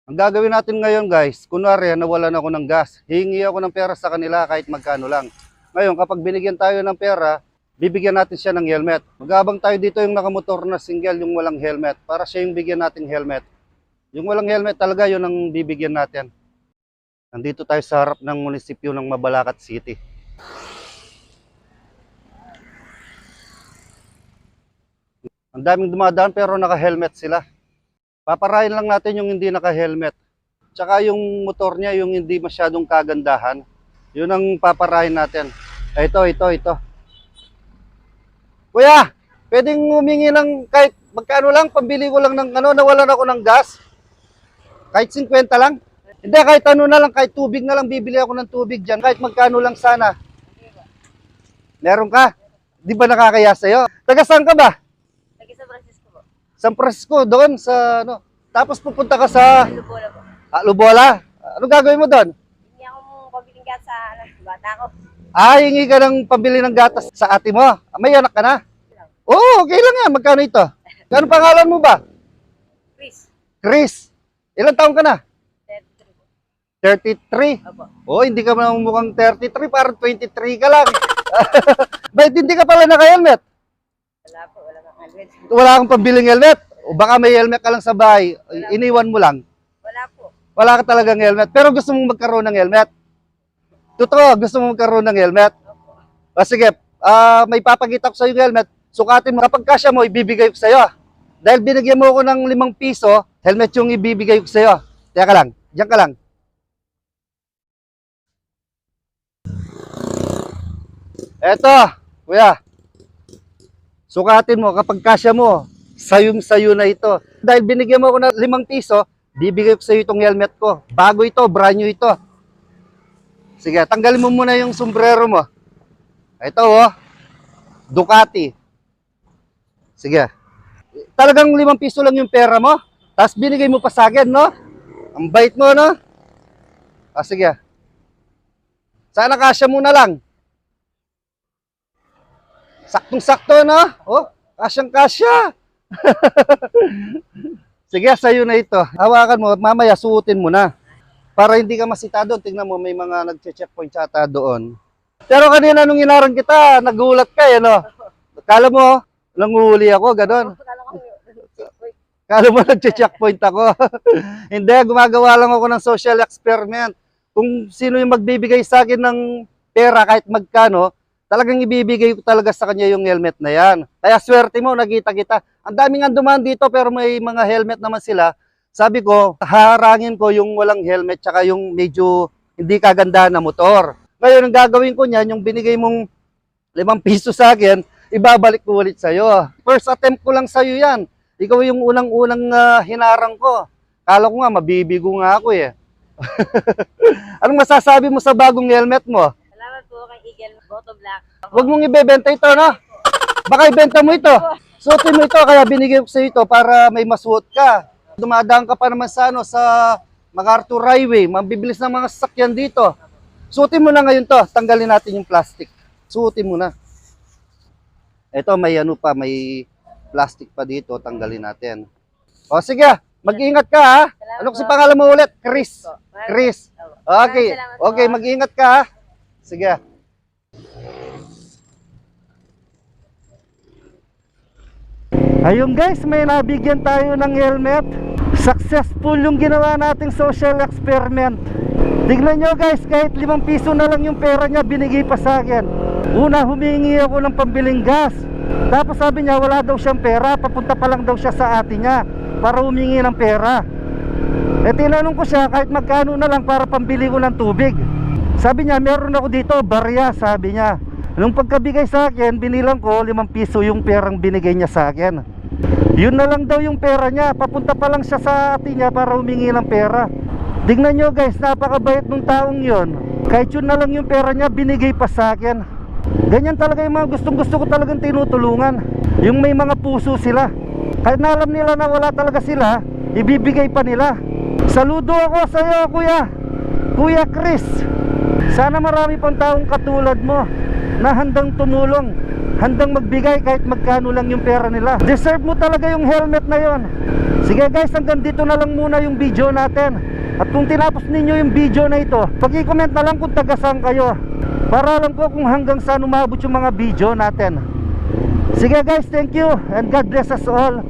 Ang gagawin natin ngayon guys, kunwari nawalan ako ng gas, hihingi ako ng pera sa kanila kahit magkano lang. Ngayon kapag binigyan tayo ng pera, bibigyan natin siya ng helmet. Magabang tayo dito yung nakamotor na single, yung walang helmet, para siya yung bigyan nating helmet. Yung walang helmet talaga yun ang bibigyan natin. Nandito tayo sa harap ng munisipyo ng Mabalacat City. Ang daming dumadaan pero naka-helmet sila. Paparahin lang natin yung hindi naka-helmet. Tsaka yung motor niya, yung hindi masyadong kagandahan. Yun ang paparahin natin. Ito. Kuya, pwedeng humingi ng kahit magkano lang, pambili ko lang ng nawalan ako ng gas. Kahit 50 lang. Hindi, kahit ano na lang, kahit tubig na lang, bibili ako ng tubig dyan. Kahit magkano lang sana. Meron ka? Di ba nakakaya sa'yo? Taga saan ka ba? San Francisco po. San Francisco, doon sa Tapos pupunta ka sa Lubola po. Lubola. Ano gagawin mo doon? Hindi ako pabiling gas sa bata ko. Hingi ka ng pambili ng gatas sa ate mo. May anak ka na? Oo, okay lang yan. Magkano ito? Ano pangalan mo ba? Chris. Chris. Ilang taon ka na? 33 po. 33? Opo. Oh, hindi ka man mukhang 33, parang 23 ka lang. Bakit hindi ka pala naka-helmet? Wala po, wala kang helmet. Wala kang pambiling helmet? O baka may helmet ka lang sa bahay, iniwan mo lang? Wala po. Wala ka talagang helmet, pero gusto mong magkaroon ng helmet? Totoo, gusto mong magkaroon ng helmet? O sige, may papakita ko sa yung helmet, sukatin mo. Kapag kasya mo, ibibigay ko sa iyo. Dahil binigyan mo ako ng 5 piso, helmet yung ibibigay ko sa iyo. Teka lang, diyan ka lang. Eto, kuya. Sukatin mo, kapag kasya mo, sayong-sayo na ito. Dahil binigyan mo ako ng 5 piso, bibigay ko sa iyo itong helmet ko. Bago ito, brand new ito. Sige, tanggalin mo muna yung sombrero mo. Ito Ducati. Sige. Talagang 5 piso lang yung pera mo. Tapos binigay mo pa sa akin, no? Ang bait mo, no? Sige. Sana kasya muna lang. Saktong-sakto, no? Kasyang-kasya. Sige, sa'yo na ito. Hawakan mo, mamaya suotin mo na. Para hindi ka masita doon. Tingnan mo, may mga nagche-checkpoint ata doon. Pero kanina nung inarang kita, nagulat ka, no? Kala mo, nanguhuli ako, gano'n. Kala mo nagche-checkpoint ako. Hindi, gumagawa lang ako ng social experiment. Kung sino yung magbibigay sa akin ng pera kahit magkano, talagang ibibigay ko talaga sa kanya yung helmet na yan. Kaya swerte mo, nakita kita. Ang daming anduman dito pero may mga helmet naman sila. Sabi ko, harangin ko yung walang helmet tsaka yung medyo hindi kaganda na motor. Ngayon, ang gagawin ko niyan, yung binigay mong 5 piso sa akin, ibabalik ko ulit sa'yo. First attempt ko lang sa'yo yan. Ikaw yung unang-unang hinarang ko. Kala ko nga, mabibigo nga ako eh. Anong masasabi mo sa bagong helmet mo? Salamat po kay Eagle Boto Black. Huwag mong ibebenta ito, no? Baka ibenta mo ito. Suotin mo ito, kaya binigay ko sa ito para may masuot ka. Dumadaan ka pa naman sa MacArthur Highway. Mabibilis ng mga sasakyan dito. Suotin mo na ngayon to. Tanggalin natin yung plastic. Suotin mo na. Ito, may may plastic pa dito. Tanggalin natin. O, sige. Mag-ingat ka, ha? Ano kasi pangalan mo ulit? Chris. Chris. Okay. Okay, mag-ingat ka, ha? Sige. Ayun guys, may nabigyan tayo ng helmet. Successful yung ginawa nating social experiment. Tignan nyo guys, kahit 5 piso na lang yung pera niya, binigay pa sa akin. Una, humingi ako ng pambiling gas. Tapos sabi niya, wala daw siyang pera. Papunta pa lang daw siya sa ate niya para humingi ng pera. Tinanong ko siya, kahit magkano na lang para pambili ko ng tubig. Sabi niya, meron ako dito, barya, sabi niya. Nung pagkabigay sa akin, binilang ko 5 piso yung perang binigay niya sa akin. Yun na lang daw yung pera niya. Papunta pa lang siya sa ate niya para humingi ng pera. Tingnan nyo guys, napakabait ng taong yon. Kahit yun na lang yung pera niya, binigay pa sa akin. Ganyan talaga yung mga gustong-gusto ko talagang tinutulungan. Yung may mga puso sila. Kahit na alam nila na wala talaga sila, ibibigay pa nila. Saludo ako sa iyo, Kuya Chris. Sana marami pang taong katulad mo na handang tumulong. handang magbigay kahit magkano lang yung pera nila. Deserve mo talaga yung helmet na yon. Sige guys, hanggang dito na lang muna yung video natin. At kung tinapos ninyo yung video na ito, pag-i-comment na lang kung taga-saan kayo, para alam ko kung hanggang saan umabot yung mga video natin. Sige guys, thank you and God bless us all.